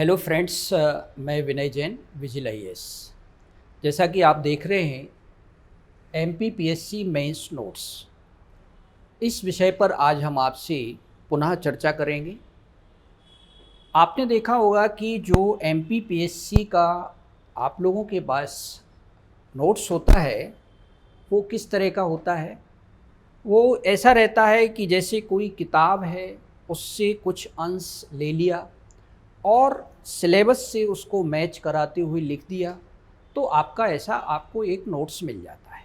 Hello friends, मैं विनय Jain, vigil IAS. जैसा कि आप देख रहे हैं एमपीपीएससी मेंस नोट्स, इस विषय पर आज हम आपसे पुनः चर्चा करेंगे। आपने देखा होगा कि जो एमपीपीएससी का आप लोगों के पास नोट्स होता है वो किस तरह का होता है। वो ऐसा रहता है कि जैसे कोई किताब है, उससे कुछ अंश ले लिया और सिलेबस से उसको मैच कराते हुए लिख दिया, तो आपका ऐसा आपको एक नोट्स मिल जाता है।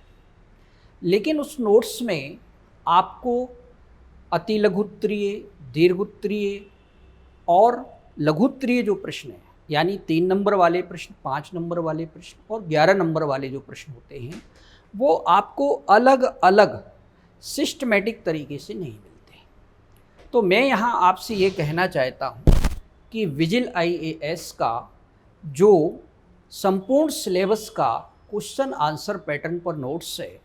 लेकिन उस नोट्स में आपको अति लघुत्तरीय, दीर्घोत्तरीय और लघुत्तरीय जो प्रश्न हैं, यानी 3 नंबर वाले प्रश्न, 5 नंबर वाले प्रश्न और 11 नंबर वाले जो प्रश्न होते हैं, वो आपको अलग अलग सिस्टमेटिक तरीके से नहीं मिलते। तो मैं यहाँ आपसे ये कहना चाहता हूँ कि विजिल आईएएस का जो संपूर्ण सिलेबस का क्वेश्चन आंसर पैटर्न पर नोट्स है,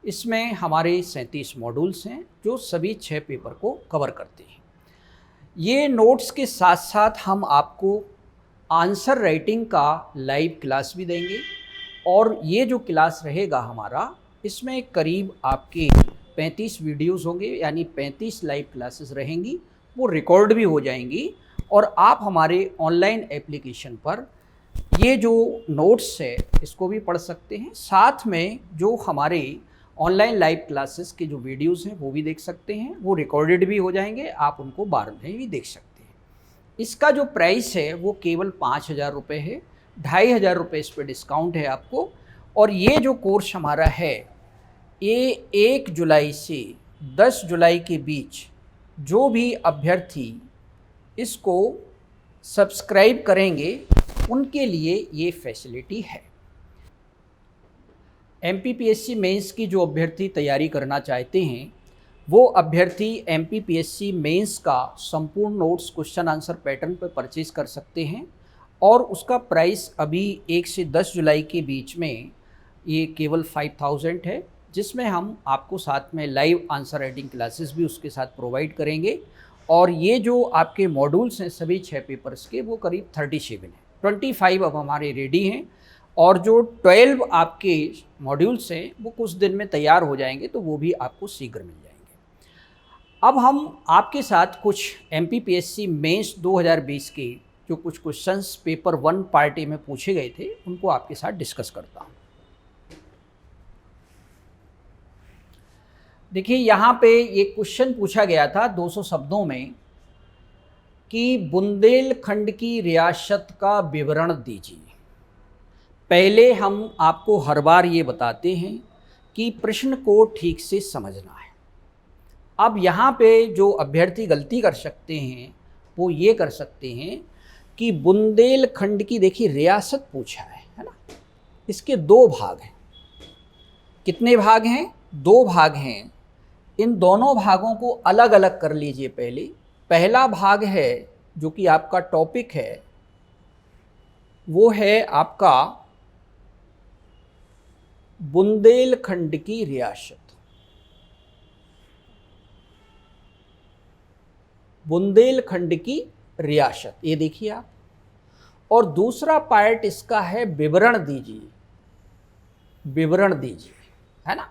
इसमें हमारे 37 मॉड्यूल्स हैं जो सभी 6 पेपर को कवर करते हैं। ये नोट्स के साथ साथ हम आपको आंसर राइटिंग का लाइव क्लास भी देंगे, और ये जो क्लास रहेगा हमारा, इसमें करीब आपके 35 वीडियोस होंगे, यानी 35 लाइव क्लासेस रहेंगी, वो रिकॉर्ड भी हो जाएंगी और आप हमारे ऑनलाइन एप्लीकेशन पर ये जो नोट्स है इसको भी पढ़ सकते हैं। साथ में जो हमारे ऑनलाइन लाइव क्लासेस के जो वीडियोस हैं वो भी देख सकते हैं, वो रिकॉर्डेड भी हो जाएंगे, आप उनको बाद में भी देख सकते हैं। इसका जो प्राइस है वो केवल 5,000 रुपये है, 2,500 रुपये इस पर डिस्काउंट है आपको। और ये जो कोर्स हमारा है, ये 1 जुलाई से 10 जुलाई के बीच जो भी अभ्यर्थी इसको सब्सक्राइब करेंगे उनके लिए ये फैसिलिटी है। एमपीपीएससी मेंस की जो अभ्यर्थी तैयारी करना चाहते हैं, वो अभ्यर्थी एमपीपीएससी मेंस का संपूर्ण नोट्स क्वेश्चन आंसर पैटर्न पर परचेज कर सकते हैं, और उसका प्राइस अभी 1 से 10 जुलाई के बीच में ये केवल 5,000 है, जिसमें हम आपको साथ में लाइव आंसर राइटिंग क्लासेस भी उसके साथ प्रोवाइड करेंगे। और ये जो आपके मॉड्यूल्स हैं सभी 6 पेपर्स के, वो करीब 37 हैं, 25 अब हमारे रेडी हैं, और जो 12 आपके मॉड्यूल्स हैं वो कुछ दिन में तैयार हो जाएंगे, तो वो भी आपको शीघ्र मिल जाएंगे। अब हम आपके साथ कुछ एमपीपीएससी मेंस 2020 के जो कुछ क्वेश्चंस पेपर 1 पार्ट ए में पूछे गए थे, उनको आपके साथ डिस्कस करता हूँ। देखिए, यहाँ पे ये क्वेश्चन पूछा गया था 200 शब्दों में कि बुंदेलखंड की रियासत का विवरण दीजिए। पहले हम आपको हर बार ये बताते हैं कि प्रश्न को ठीक से समझना है। अब यहाँ पे जो अभ्यर्थी गलती कर सकते हैं वो ये कर सकते हैं कि बुंदेलखंड की, देखिए, रियासत पूछा है ना, इसके 2 भाग हैं। कितने भाग हैं? 2 भाग हैं। इन दोनों भागों को अलग अलग कर लीजिए। पहला भाग है जो कि आपका टॉपिक है, वो है आपका बुंदेलखंड की रियासत। बुंदेलखंड की रियासत, ये देखिए आप। और दूसरा पार्ट इसका है विवरण दीजिए, विवरण दीजिए, है ना।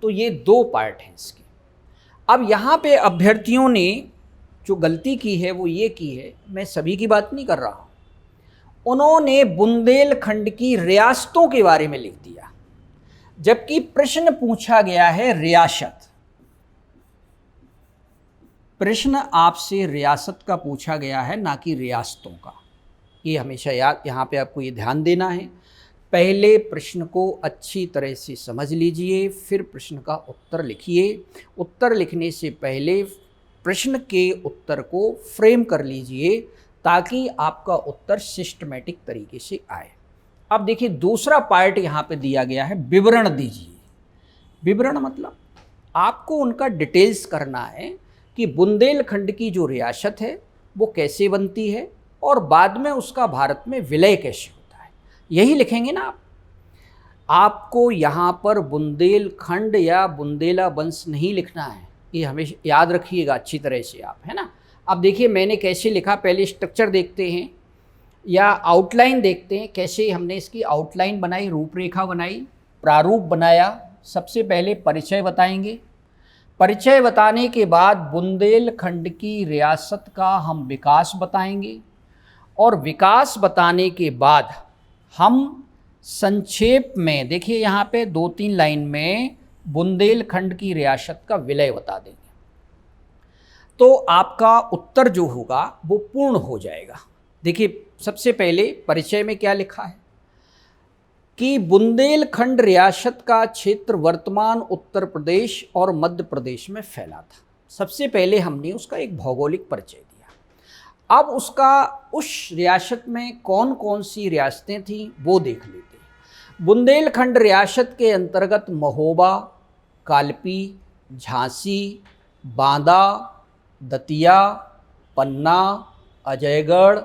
तो ये 2 पार्ट हैं इसके। अब यहाँ पे अभ्यर्थियों ने जो गलती की है वो ये की है, मैं सभी की बात नहीं कर रहा हूँ, उन्होंने बुंदेलखंड की रियासतों के बारे में लिख दिया, जबकि प्रश्न पूछा गया है रियासत। प्रश्न आपसे रियासत का पूछा गया है, ना कि रियासतों का। ये हमेशा याद, यहाँ पे आपको ये ध्यान देना है। पहले प्रश्न को अच्छी तरह से समझ लीजिए, फिर प्रश्न का उत्तर लिखिए। उत्तर लिखने से पहले प्रश्न के उत्तर को फ्रेम कर लीजिए, ताकि आपका उत्तर सिस्टमेटिक तरीके से आए। अब देखिए, दूसरा पार्ट यहाँ पे दिया गया है, विवरण दीजिए। विवरण मतलब आपको उनका डिटेल्स करना है कि बुंदेलखंड की जो रियासत है वो कैसे बनती है, और बाद में उसका भारत में विलय कैसे होता है, यही लिखेंगे ना आप। आपको यहाँ पर बुंदेलखंड या बुंदेला वंश नहीं लिखना है, ये हमेशा याद रखिएगा अच्छी तरह से आप, है ना। अब देखिए मैंने कैसे लिखा, पहले स्ट्रक्चर देखते हैं। या आउटलाइन देखते हैं, कैसे हमने इसकी आउटलाइन बनाई, रूपरेखा बनाई, प्रारूप बनाया। सबसे पहले परिचय बताएंगे। परिचय बताने के बाद बुंदेलखंड की रियासत का हम विकास बताएंगे, और विकास बताने के बाद हम संक्षेप में, देखिए यहाँ पे 2-3 लाइन में बुंदेलखंड की रियासत का विलय बता देंगे, तो आपका उत्तर जो होगा वो पूर्ण हो जाएगा। देखिए सबसे पहले परिचय में क्या लिखा है कि बुंदेलखंड रियासत का क्षेत्र वर्तमान उत्तर प्रदेश और मध्य प्रदेश में फैला था। सबसे पहले हमने उसका एक भौगोलिक परिचय दिया। अब उसका उस रियासत में कौन कौन सी रियासतें थीं वो देख लेते हैं। बुंदेलखंड रियासत के अंतर्गत महोबा, कालपी, झांसी, बांदा, दतिया, पन्ना, अजयगढ़,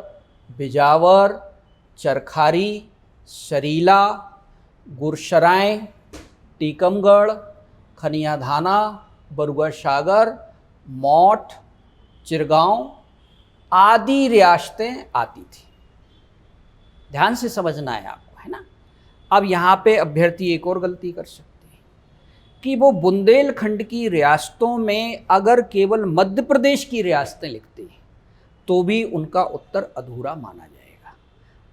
बिजावर, चरखारी, सरीला, गुरसराय, टीकमगढ़, खनियाधाना, बरुआ सागर, मौठ, चिरगांव आदि रियासतें आती थी। ध्यान से समझना है आपको, है ना। अब यहाँ पे अभ्यर्थी एक और गलती कर सकते हैं कि वो बुंदेलखंड की रियासतों में अगर केवल मध्य प्रदेश की रियासतें लिखते हैं तो भी उनका उत्तर अधूरा माना जाएगा।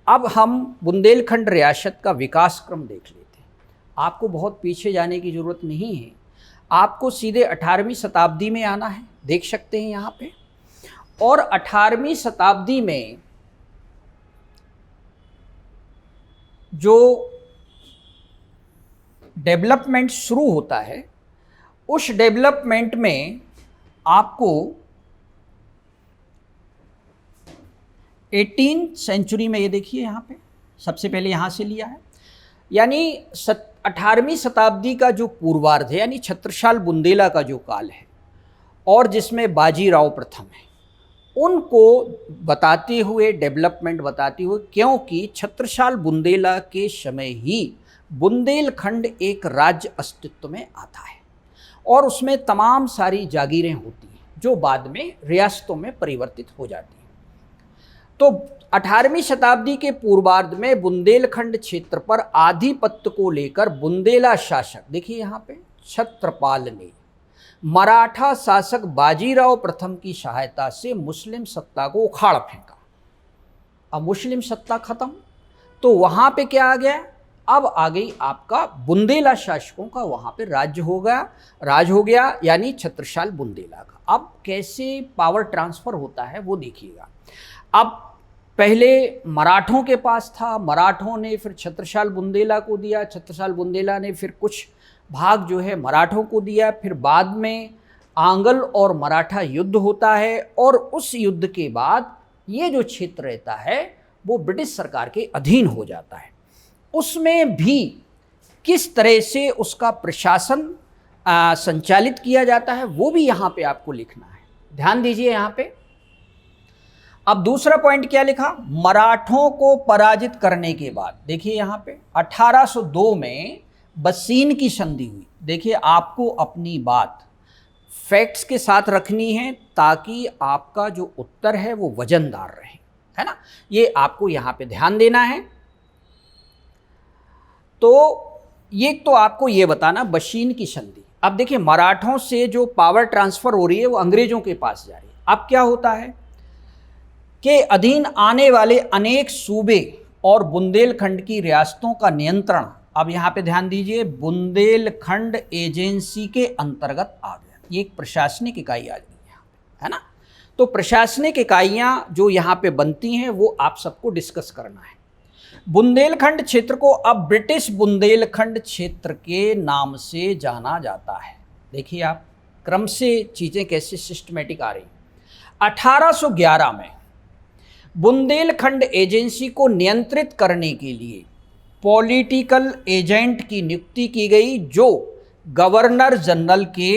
अब हम बुंदेलखंड रियासत का विकास क्रम देख लेते हैं। आपको बहुत पीछे जाने की ज़रूरत नहीं है, आपको सीधे 18वीं शताब्दी में आना है। देख सकते हैं यहाँ पे, और 18वीं शताब्दी में जो डेवलपमेंट शुरू होता है, उस डेवलपमेंट में आपको 18वीं सेंचुरी में, ये देखिए यहाँ पे सबसे पहले यहाँ से लिया है, यानी 18वीं शताब्दी का जो पूर्वार्ध है, यानी छत्रसाल बुंदेला का जो काल है, और जिसमें बाजीराव प्रथम है, उनको बताते हुए, डेवलपमेंट बताते हुए, क्योंकि छत्रसाल बुंदेला के समय ही बुंदेलखंड एक राज्य अस्तित्व में आता है और उसमें तमाम सारी जागीरें होती हैं जो बाद में रियासतों में परिवर्तित हो जाती हैं। तो 18वीं शताब्दी के पूर्वार्ध में बुंदेलखंड क्षेत्र पर आधिपत्य को लेकर बुंदेला शासक, देखिए यहाँ पे, छत्रपाल ने मराठा शासक बाजीराव प्रथम की सहायता से मुस्लिम सत्ता को उखाड़ फेंका। अब मुस्लिम सत्ता खत्म, तो वहाँ पे क्या आ गया, अब आ गई आपका बुंदेला शासकों का वहाँ पे राज हो गया, यानी छत्रसाल बुंदेला का। अब कैसे पावर ट्रांसफ़र होता है वो देखिएगा। अब पहले मराठों के पास था, मराठों ने फिर छत्रसाल बुंदेला को दिया, छत्रसाल बुंदेला ने फिर कुछ भाग जो है मराठों को दिया, फिर बाद में आंगल और मराठा युद्ध होता है, और उस युद्ध के बाद ये जो क्षेत्र रहता है वो ब्रिटिश सरकार के अधीन हो जाता है। उसमें भी किस तरह से उसका प्रशासन संचालित किया जाता है वो भी यहाँ पे आपको लिखना है। ध्यान दीजिए यहाँ पे। अब दूसरा पॉइंट क्या लिखा, मराठों को पराजित करने के बाद, देखिए यहाँ पे 1802 में बसीन की संधि हुई। देखिए आपको अपनी बात फैक्ट्स के साथ रखनी है ताकि आपका जो उत्तर है वो वजनदार रहे, है ना। ये आपको यहाँ पे ध्यान देना है। तो ये तो आपको ये बताना बसीन की संधि। अब देखिए मराठों से जो पावर ट्रांसफ़र हो रही है वो अंग्रेज़ों के पास जा रही है। अब क्या होता है के अधीन आने वाले अनेक सूबे और बुंदेलखंड की रियासतों का नियंत्रण, अब यहाँ पे ध्यान दीजिए, बुंदेलखंड एजेंसी के अंतर्गत आ गया। ये एक प्रशासनिक इकाई आ गई यहाँ पे, है ना। तो प्रशासनिक इकाइयाँ जो यहाँ पे बनती हैं वो आप सबको डिस्कस करना है। बुंदेलखंड क्षेत्र को अब ब्रिटिश बुंदेलखंड क्षेत्र के नाम से जाना जाता है। देखिए आप क्रम से चीज़ें कैसे सिस्टमेटिक आ रही। 1811 में बुंदेलखंड एजेंसी को नियंत्रित करने के लिए पॉलिटिकल एजेंट की नियुक्ति की गई जो गवर्नर जनरल के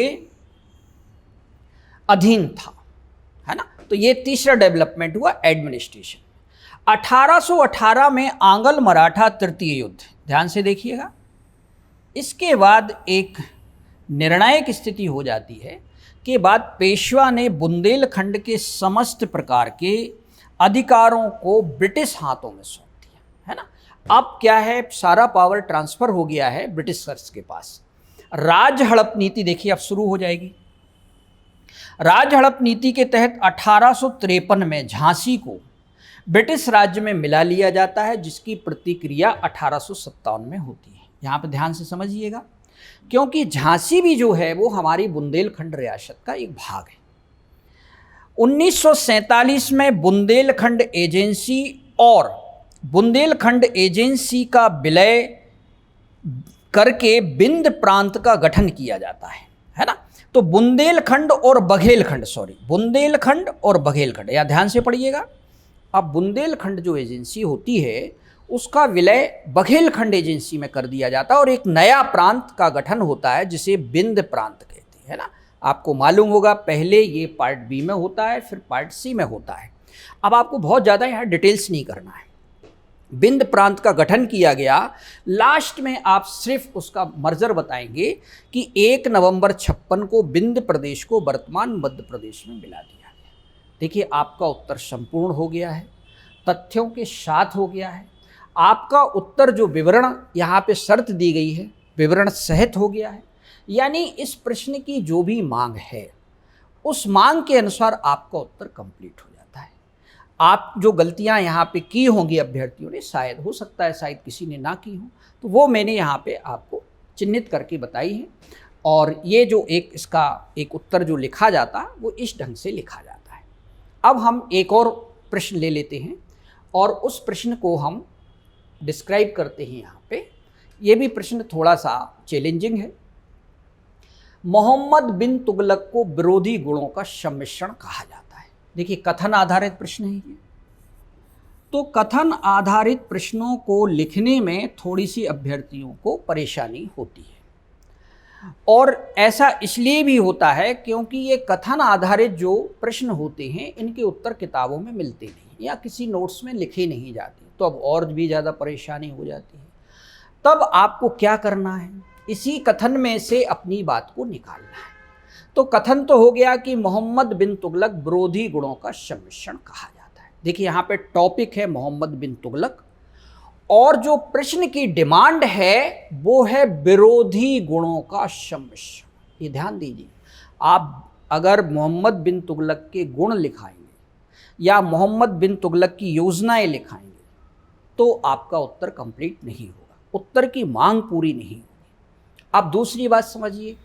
अधीन था, है ना। तो ये तीसरा डेवलपमेंट हुआ एडमिनिस्ट्रेशन। 1818 में आंगल मराठा तृतीय युद्ध, ध्यान से देखिएगा। इसके बाद एक निर्णायक स्थिति हो जाती है कि बाद पेशवा ने बुंदेलखंड के समस्त प्रकार के अधिकारों को ब्रिटिश हाथों में सौंप दिया, है ना। अब क्या है, सारा पावर ट्रांसफर हो गया है ब्रिटिशर्स के पास। राज हड़प नीति देखिए अब शुरू हो जाएगी। राज हड़प नीति के तहत 1853 में झांसी को ब्रिटिश राज्य में मिला लिया जाता है, जिसकी प्रतिक्रिया 1857 में होती है। यहाँ पर ध्यान से समझिएगा, क्योंकि झांसी भी जो है वो हमारी बुंदेलखंड रियासत का एक भाग है। 1947 में बुंदेलखंड एजेंसी और बुंदेलखंड एजेंसी का विलय करके बिंद प्रांत का गठन किया जाता है ना। तो बुंदेलखंड और बघेलखंड, या ध्यान से पढ़िएगा। अब बुंदेलखंड जो एजेंसी होती है उसका विलय बघेलखंड एजेंसी में कर दिया जाता है और एक नया प्रांत का गठन होता है जिसे बिंद प्रांत कहते हैं ना। आपको मालूम होगा पहले ये पार्ट बी में होता है, फिर पार्ट सी में होता है। अब आपको बहुत ज़्यादा यहाँ डिटेल्स नहीं करना है। बिंद प्रांत का गठन किया गया, लास्ट में आप सिर्फ उसका मर्जर बताएंगे कि 1 नवंबर 56 को बिंद प्रदेश को वर्तमान मध्य प्रदेश में मिला दिया गया। देखिए आपका उत्तर संपूर्ण हो गया है, तथ्यों के साथ हो गया है। आपका उत्तर जो विवरण यहाँ पे शर्त दी गई है, विवरण सहित हो गया है। यानी इस प्रश्न की जो भी मांग है उस मांग के अनुसार आपका उत्तर कंप्लीट हो जाता है। आप जो गलतियाँ यहाँ पे की होंगी अभ्यर्थियों ने, शायद हो सकता है शायद किसी ने ना की हो, तो वो मैंने यहाँ पे आपको चिन्हित करके बताई है। और ये जो इसका एक उत्तर जो लिखा जाता है वो इस ढंग से लिखा जाता है। अब हम एक और प्रश्न ले लेते हैं और उस प्रश्न को हम डिस्क्राइब करते हैं यहाँ पे। ये भी प्रश्न थोड़ा सा चैलेंजिंग है। मोहम्मद बिन तुगलक को विरोधी गुणों का सम्मिश्रण कहा जाता है। देखिए कथन आधारित प्रश्न है ये, तो कथन आधारित प्रश्नों को लिखने में थोड़ी सी अभ्यर्थियों को परेशानी होती है। और ऐसा इसलिए भी होता है क्योंकि ये कथन आधारित जो प्रश्न होते हैं इनके उत्तर किताबों में मिलते नहीं या किसी नोट्स में लिखे नहीं जाते, तो अब और भी ज़्यादा परेशानी हो जाती है। तब आपको क्या करना है, इसी कथन में से अपनी बात को निकालना है। तो कथन तो हो गया कि मोहम्मद बिन तुगलक विरोधी गुणों का सम्मिश्रण कहा जाता है। देखिए यहाँ पे टॉपिक है मोहम्मद बिन तुगलक और जो प्रश्न की डिमांड है वो है विरोधी गुणों का सम्मिश्रण। ये ध्यान दीजिए, आप अगर मोहम्मद बिन तुगलक के गुण लिखाएंगे या मोहम्मद बिन तुगलक की योजनाएं लिखाएंगे तो आपका उत्तर कंप्लीट नहीं होगा, उत्तर की मांग पूरी नहीं होगी। अब दूसरी बात समझिए,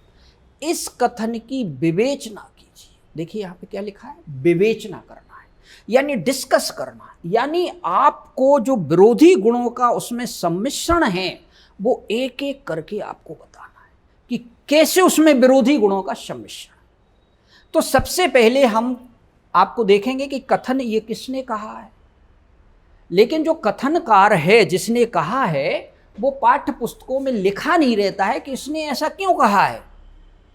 इस कथन की विवेचना कीजिए। देखिए यहाँ पे क्या लिखा है, विवेचना करना है यानी डिस्कस करना है, यानी आपको जो विरोधी गुणों का उसमें सम्मिश्रण है वो एक एक करके आपको बताना है कि कैसे उसमें विरोधी गुणों का सम्मिश्रण। तो सबसे पहले हम आपको देखेंगे कि कथन ये किसने कहा है, लेकिन जो कथनकार है जिसने कहा है वो पाठ्य पुस्तकों में लिखा नहीं रहता है कि इसने ऐसा क्यों कहा है,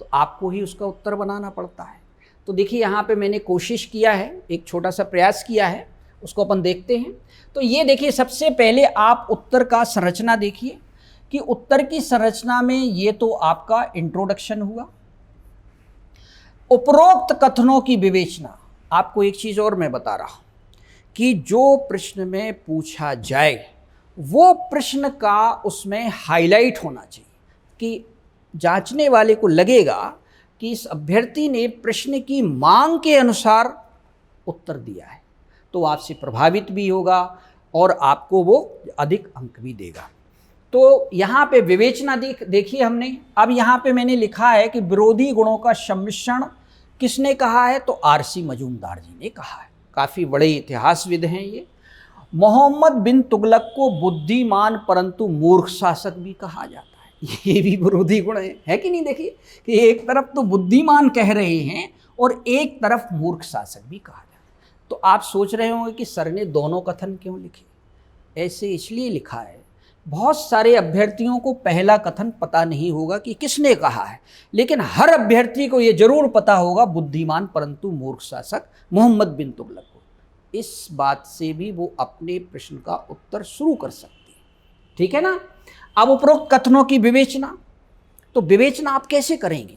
तो आपको ही उसका उत्तर बनाना पड़ता है। तो देखिए यहाँ पे मैंने कोशिश किया है, एक छोटा सा प्रयास किया है, उसको अपन देखते हैं। तो ये देखिए सबसे पहले आप उत्तर का संरचना देखिए कि उत्तर की संरचना में ये तो आपका इंट्रोडक्शन हुआ। उपरोक्त कथनों की विवेचना, आपको एक चीज़ और मैं बता रहा हूँ कि जो प्रश्न में पूछा जाए वो प्रश्न का उसमें हाईलाइट होना चाहिए कि जांचने वाले को लगेगा कि इस अभ्यर्थी ने प्रश्न की मांग के अनुसार उत्तर दिया है, तो आपसे प्रभावित भी होगा और आपको वो अधिक अंक भी देगा। तो यहाँ पे विवेचना देखिए हमने। अब यहाँ पे मैंने लिखा है कि विरोधी गुणों का सम्मिश्रण किसने कहा है, तो आरसी मजूमदार जी ने कहा है। काफ़ी बड़े इतिहासविद हैं ये। मोहम्मद बिन तुगलक को बुद्धिमान परंतु मूर्ख शासक भी कहा जाता है। ये भी विरोधी गुण है कि नहीं। देखिए कि एक तरफ तो बुद्धिमान कह रहे हैं और एक तरफ मूर्ख शासक भी कहा जाता है। तो आप सोच रहे होंगे कि सर ने दोनों कथन क्यों लिखे। ऐसे इसलिए लिखा है, बहुत सारे अभ्यर्थियों को पहला कथन पता नहीं होगा कि किसने कहा है, लेकिन हर अभ्यर्थी को ये जरूर पता होगा बुद्धिमान परंतु मूर्ख शासक मोहम्मद बिन तुगलक को। इस बात से भी वो अपने प्रश्न का उत्तर शुरू कर सकते हैं, ठीक है ना। अब उपरोक्त कथनों की विवेचना, तो विवेचना आप कैसे करेंगे,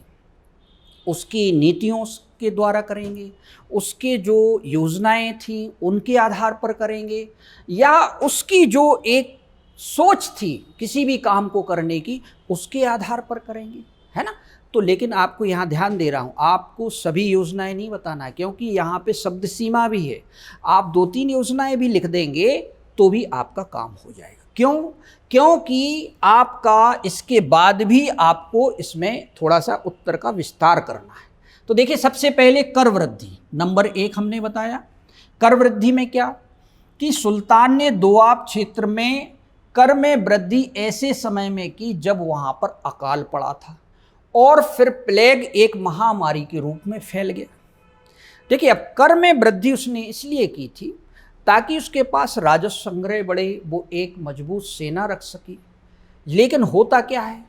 उसकी नीतियों के द्वारा करेंगे, उसके जो योजनाएं थी उनके आधार पर करेंगे, या उसकी जो एक सोच थी किसी भी काम को करने की उसके आधार पर करेंगे, है ना। तो लेकिन आपको यहाँ ध्यान दे रहा हूँ, आपको सभी योजनाएं नहीं बताना है, क्योंकि यहाँ पे शब्द सीमा भी है। आप 2-3 योजनाएं भी लिख देंगे तो भी आपका काम हो जाएगा। क्यों? क्योंकि आपका इसके बाद भी आपको इसमें थोड़ा सा उत्तर का विस्तार करना है। तो देखिए, सबसे पहले कर वृद्धि नंबर 1 हमने बताया। कर वृद्धि में क्या कि सुल्तान ने दोआब क्षेत्र में कर में वृद्धि ऐसे समय में की जब वहाँ पर अकाल पड़ा था और फिर प्लेग एक महामारी के रूप में फैल गया। देखिए, अब कर में वृद्धि उसने इसलिए की थी ताकि उसके पास राजस्व संग्रह बढ़े, वो एक मजबूत सेना रख सकी। लेकिन होता क्या है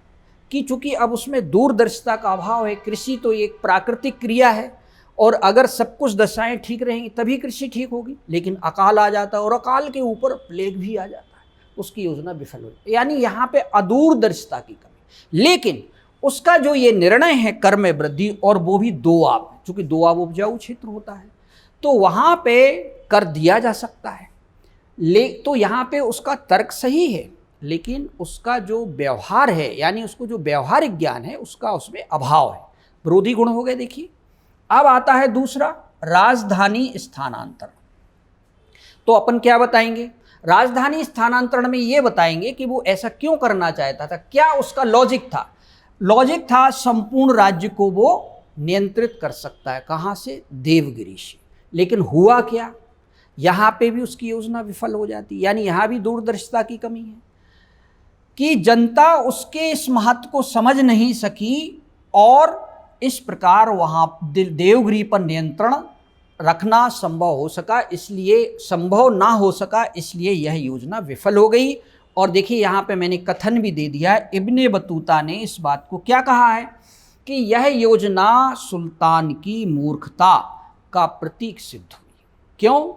कि चूंकि अब उसमें दूरदर्शिता का अभाव है, कृषि तो एक प्राकृतिक क्रिया है और अगर सब कुछ दशाएं ठीक रहेंगी तभी कृषि ठीक होगी, लेकिन अकाल आ जाता है और अकाल के ऊपर प्लेग भी आ जाता है, उसकी योजना विफल हो जाती है। यानी यहाँ पे अदूरदर्शिता की कमी। लेकिन उसका जो ये निर्णय है कर में वृद्धि, और वो भी दोआब, चूंकि दोआब उपजाऊ क्षेत्र होता है तो वहाँ पे कर दिया जा सकता है। तो यहाँ पे उसका तर्क सही है, लेकिन उसका जो व्यवहार है, यानी उसको जो व्यवहारिक ज्ञान है उसका उसमें अभाव है। विरोधी गुण हो गए। देखिए, अब आता है दूसरा, राजधानी स्थानांतरण। तो अपन क्या बताएंगे? राजधानी स्थानांतरण में ये बताएंगे कि वो ऐसा क्यों करना चाहता था, क्या उसका लॉजिक था। लॉजिक था संपूर्ण राज्य को वो नियंत्रित कर सकता है। कहाँ से? देवगिरी से। लेकिन हुआ क्या? यहाँ पे भी उसकी योजना विफल हो जाती। यानी यहाँ भी दूरदर्शिता की कमी है कि जनता उसके इस महत्व को समझ नहीं सकी और इस प्रकार वहाँ देवगिरी पर नियंत्रण रखना संभव ना हो सका, इसलिए यह योजना विफल हो गई। और देखिए, यहाँ पे मैंने कथन भी दे दिया है। इब्ने बतूता ने इस बात को क्या कहा है कि यह योजना सुल्तान की मूर्खता का प्रतीक सिद्ध हुई। क्यों?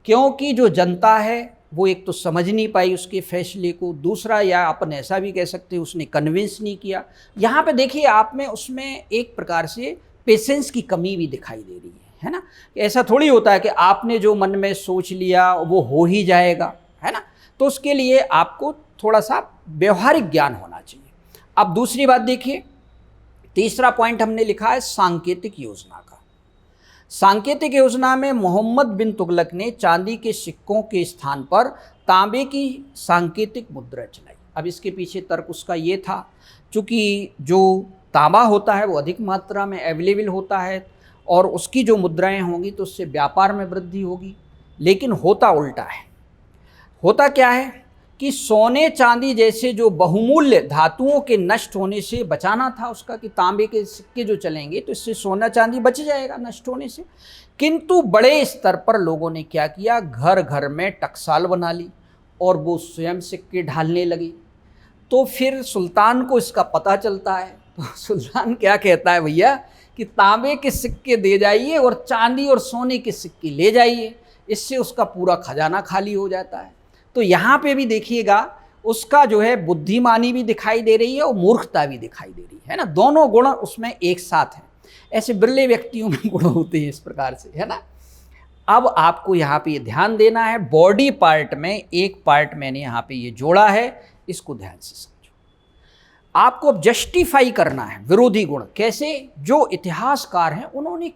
क्योंकि जो जनता है वो एक तो समझ नहीं पाई उसके फैसले को, दूसरा या अपन ऐसा भी कह सकते हैं उसने कन्विंस नहीं किया। यहाँ पे देखिए, आप में उसमें एक प्रकार से पेशेंस की कमी भी दिखाई दे रही है ना। ऐसा थोड़ी होता है कि आपने जो मन में सोच लिया वो हो ही जाएगा, है ना। तो उसके लिए आपको थोड़ा सा व्यवहारिक ज्ञान होना चाहिए। अब दूसरी बात देखिए, तीसरा पॉइंट हमने लिखा है सांकेतिक योजना का। सांकेतिक योजना में मोहम्मद बिन तुगलक ने चांदी के सिक्कों के स्थान पर तांबे की सांकेतिक मुद्रा चलाई। अब इसके पीछे तर्क उसका ये था, चूँकि जो तांबा होता है वो अधिक मात्रा में अवेलेबल होता है और उसकी जो मुद्राएं होंगी तो उससे व्यापार में वृद्धि होगी। लेकिन होता उल्टा है। होता क्या है कि सोने चांदी जैसे जो बहुमूल्य धातुओं के नष्ट होने से बचाना था उसका, कि तांबे के सिक्के जो चलेंगे तो इससे सोना चांदी बच जाएगा नष्ट होने से। किंतु बड़े स्तर पर लोगों ने क्या किया, घर घर में टकसाल बना ली और वो स्वयं सिक्के ढालने लगे। तो फिर सुल्तान को इसका पता चलता है, तो सुल्तान क्या कहता है, भैया कि तांबे के सिक्के दे जाइए और चांदी और सोने के सिक्के ले जाइए, इससे उसका पूरा खजाना खाली हो जाता है। तो यहाँ पे भी देखिएगा उसका जो है बुद्धिमानी भी दिखाई दे रही है और मूर्खता भी दिखाई दे रही है ना। दोनों गुण उसमें एक साथ हैं। ऐसे बिरले व्यक्तियों में गुण होते हैं इस प्रकार से, है ना। अब आपको यहाँ पे ये ध्यान देना है, बॉडी पार्ट में एक पार्ट मैंने यहाँ पे ये जोड़ा है, इसको ध्यान से समझो। आपको अब जस्टिफाई करना है विरोधी गुण कैसे। जो इतिहासकार हैं उन्होंने,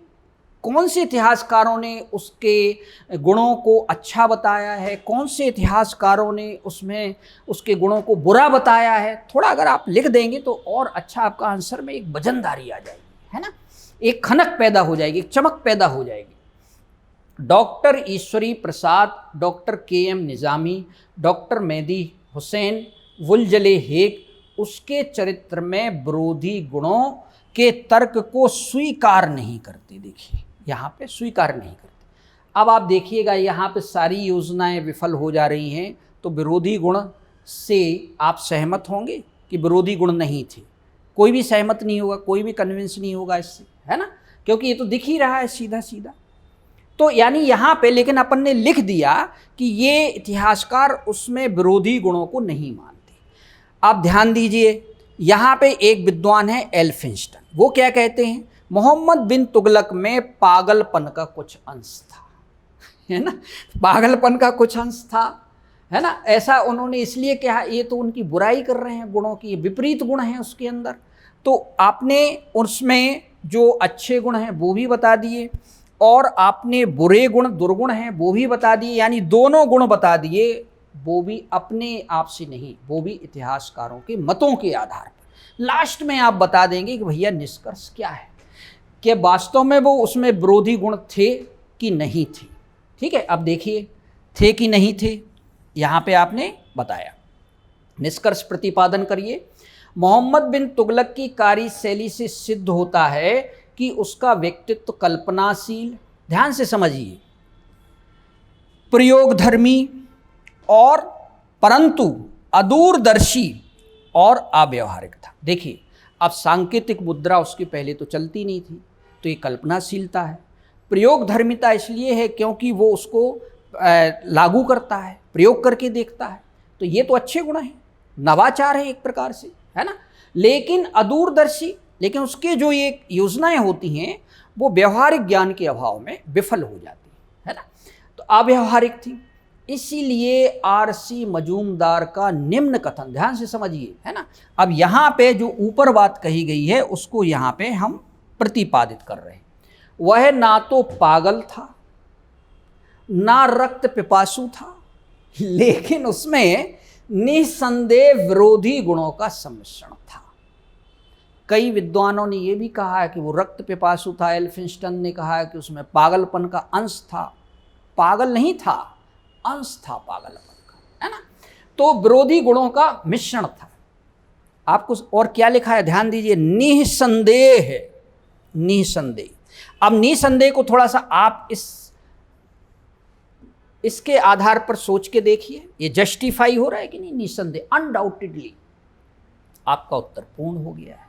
कौन से इतिहासकारों ने उसके गुणों को अच्छा बताया है, कौन से इतिहासकारों ने उसमें उसके गुणों को बुरा बताया है। थोड़ा अगर आप लिख देंगे तो और अच्छा आपका आंसर में एक वजनदारी आ जाएगी, है ना, एक खनक पैदा हो जाएगी, एक चमक पैदा हो जाएगी। Doctor Ishwari Prasad, doctor KM. निज़ामी, डॉक्टर मेहदी हुसैन, वुलजले हेग उसके चरित्र में विरोधी गुणों के तर्क को स्वीकार नहीं करते। देखिए, यहाँ पे स्वीकार नहीं करते। अब आप देखिएगा यहाँ पे सारी योजनाएं विफल हो जा रही हैं, तो विरोधी गुण से आप सहमत होंगे कि विरोधी गुण नहीं थे। कोई भी सहमत नहीं होगा, कोई भी कन्विंस नहीं होगा इससे, है ना, क्योंकि ये तो दिख ही रहा है सीधा सीधा। तो यानी यहाँ पे लेकिन अपन ने लिख दिया कि ये इतिहासकार उसमें विरोधी गुणों को नहीं मानते। आप ध्यान दीजिए, यहाँ पे एक विद्वान है एल्फिंस्टन, वो क्या कहते हैं, मोहम्मद बिन तुगलक में पागलपन का कुछ अंश था, है ना, पागलपन का कुछ अंश था, है ना। ऐसा उन्होंने इसलिए कहा, ये तो उनकी बुराई कर रहे हैं गुणों की, विपरीत गुण हैं उसके अंदर। तो आपने उसमें जो अच्छे गुण हैं वो भी बता दिए, और आपने बुरे गुण दुर्गुण हैं वो भी बता दिए, यानी दोनों गुण बता दिए, वो भी अपने आप से नहीं, वो भी इतिहासकारों के मतों के आधार पर। लास्ट में आप बता देंगे कि भैया निष्कर्ष क्या है, कि वास्तव में वो उसमें विरोधी गुण थे कि नहीं थे। ठीक है, अब देखिए थे कि नहीं थे, यहाँ पे आपने बताया। निष्कर्ष प्रतिपादन करिए। मोहम्मद बिन तुगलक की कार्यशैली से सिद्ध होता है कि उसका व्यक्तित्व कल्पनाशील, ध्यान से समझिए, प्रयोगधर्मी और परंतु अदूरदर्शी और अव्यावहारिक था। देखिए, अब सांकेतिक मुद्रा उसके पहले तो चलती नहीं थी, तो ये कल्पनाशीलता है। प्रयोगधर्मिता इसलिए है क्योंकि वो उसको लागू करता है, प्रयोग करके देखता है, तो ये तो अच्छे गुण हैं, नवाचार है एक प्रकार से, है ना। लेकिन अदूरदर्शी, लेकिन उसके जो ये योजनाएं होती हैं वो व्यवहारिक ज्ञान के अभाव में विफल हो जाती है ना, तो अव्यवहारिक थी। इसीलिए आरसी मजूमदार का निम्न कथन, ध्यान से समझिए, है ना। अब यहाँ पे जो ऊपर बात कही गई है उसको यहाँ पे हम प्रतिपादित कर रहे हैं। वह ना तो पागल था ना रक्त पिपासु था, लेकिन उसमें निसंदेह विरोधी गुणों का सम्मिश्रण था। कई विद्वानों ने यह भी कहा है कि वो रक्त पिपासु था, एल्फिंस्टन ने कहा है कि उसमें पागलपन का अंश था, पागल नहीं था, अंश था पागलपन का, है ना। तो विरोधी गुणों का मिश्रण था। आपको और क्या लिखा है ध्यान दीजिए, निसंदेह, निसंदेह। अब निसंदेह को थोड़ा सा आप इसके आधार पर सोच के देखिए, ये जस्टिफाई हो रहा है कि नहीं, निसंदेह, अनडाउटेडली आपका उत्तर पूर्ण हो गया है।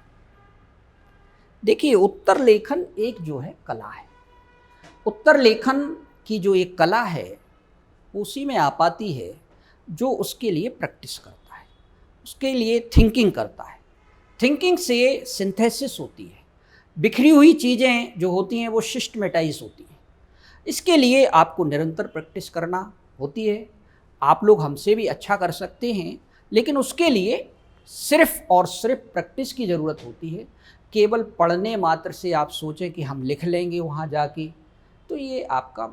देखिए, उत्तर लेखन एक जो है कला है, उत्तर लेखन की जो एक कला है उसी में आ पाती है जो उसके लिए प्रैक्टिस करता है, उसके लिए थिंकिंग करता है। थिंकिंग से सिंथेसिस होती है, बिखरी हुई चीज़ें जो होती हैं वो सिस्टमेटाइज होती हैं। इसके लिए आपको निरंतर प्रैक्टिस करना होती है। आप लोग हमसे भी अच्छा कर सकते हैं, लेकिन उसके लिए सिर्फ और सिर्फ प्रैक्टिस की ज़रूरत होती है। केवल पढ़ने मात्र से आप सोचें कि हम लिख लेंगे वहाँ जाके, तो ये आपका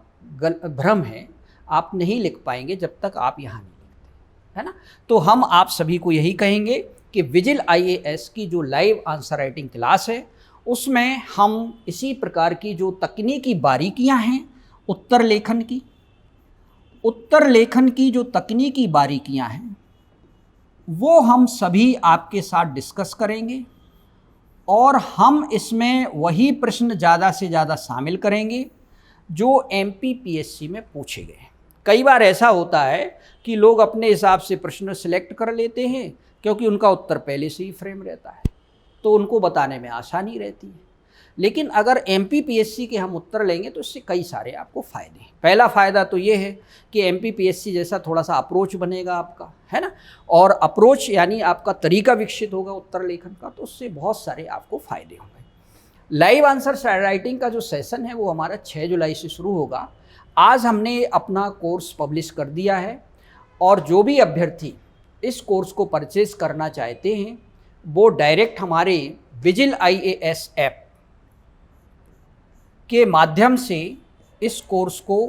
भ्रम है। आप नहीं लिख पाएंगे जब तक आप यहाँ नहीं लिखते, है ना। तो हम आप सभी को यही कहेंगे कि विजिल IAS की जो लाइव आंसर राइटिंग क्लास है उसमें हम इसी प्रकार की जो तकनीकी बारीकियां हैं उत्तर लेखन की जो तकनीकी बारीकियां हैं वो हम सभी आपके साथ डिस्कस करेंगे, और हम इसमें वही प्रश्न ज़्यादा से ज़्यादा शामिल करेंगे जो MPPSC में पूछे गए। कई बार ऐसा होता है कि लोग अपने हिसाब से प्रश्न सिलेक्ट कर लेते हैं क्योंकि उनका उत्तर पहले से ही फ्रेम रहता है, तो उनको बताने में आसानी रहती है। लेकिन अगर MPPSC के हम उत्तर लेंगे तो इससे कई सारे आपको फ़ायदे हैं। पहला फ़ायदा तो ये है कि MPPSC जैसा थोड़ा सा अप्रोच बनेगा आपका, है ना, और अप्रोच यानी आपका तरीका विकसित होगा उत्तर लेखन का, तो उससे बहुत सारे आपको फ़ायदे होंगे। लाइव आंसर राइटिंग का जो सेशन है वो हमारा 6 जुलाई से शुरू होगा। आज हमने अपना कोर्स पब्लिश कर दिया है, और जो भी अभ्यर्थी इस कोर्स को परचेज़ करना चाहते हैं वो डायरेक्ट हमारे विजिल IAS ऐप के माध्यम से इस कोर्स को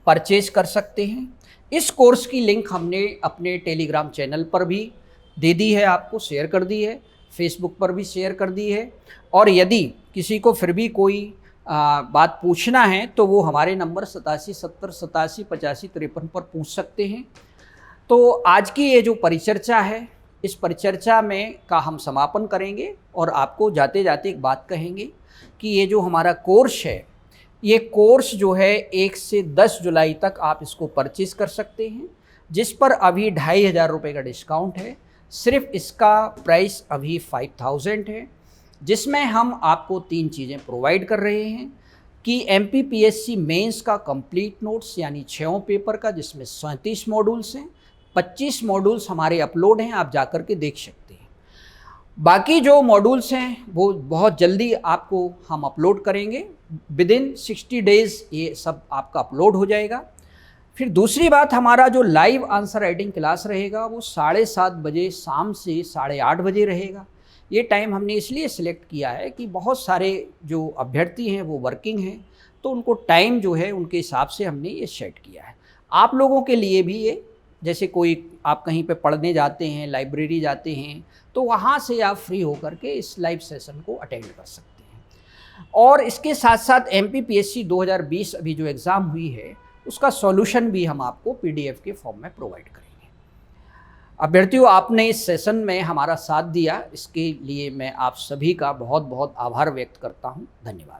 परचेज कर सकते हैं। इस कोर्स की लिंक हमने अपने टेलीग्राम चैनल पर भी दे दी है, आपको शेयर कर दी है, फेसबुक पर भी शेयर कर दी है। और यदि किसी को फिर भी कोई बात पूछना है तो वो हमारे नंबर 87 70 87 85 53 पर पूछ सकते हैं। तो आज की ये जो परिचर्चा है, इस परिचर्चा में का हम समापन करेंगे, और आपको जाते जाते एक बात कहेंगे कि ये जो हमारा कोर्स है, ये कोर्स जो है 1 से 10 जुलाई तक आप इसको परचेज कर सकते हैं, जिस पर अभी 2500 रुपये का डिस्काउंट है। सिर्फ इसका प्राइस अभी 5000 है, जिसमें हम आपको 3 चीज़ें प्रोवाइड कर रहे हैं कि MPPSC मेंस का कंप्लीट नोट्स यानी 6 पेपर का, जिसमें 37 मॉड्यूल्स हैं, 25 मॉड्यूल्स हमारे अपलोड हैं, आप जाकर के देख सकते हैं। बाकी जो मॉड्यूल्स हैं वो बहुत जल्दी आपको हम अपलोड करेंगे, विदिन 60 डेज़ ये सब आपका अपलोड हो जाएगा। फिर दूसरी बात, हमारा जो लाइव आंसर राइटिंग क्लास रहेगा वो 7:30 बजे शाम से 8:30 बजे रहेगा। ये टाइम हमने इसलिए सिलेक्ट किया है कि बहुत सारे जो अभ्यर्थी हैं वो वर्किंग हैं, तो उनको टाइम जो है उनके हिसाब से हमने ये सेट किया है। आप लोगों के लिए भी ये, जैसे कोई आप कहीं पे पढ़ने जाते हैं, लाइब्रेरी जाते हैं, तो वहाँ से आप फ्री होकर के इस लाइव सेशन को अटेंड कर सकते हैं। और इसके साथ साथ MPPSC 2020 अभी जो एग्ज़ाम हुई है उसका सॉल्यूशन भी हम आपको PDF के फॉर्म में प्रोवाइड करेंगे। अभ्यर्थियों, आपने इस सेशन में हमारा साथ दिया, इसके लिए मैं आप सभी का बहुत बहुत आभार व्यक्त करता हूँ। धन्यवाद।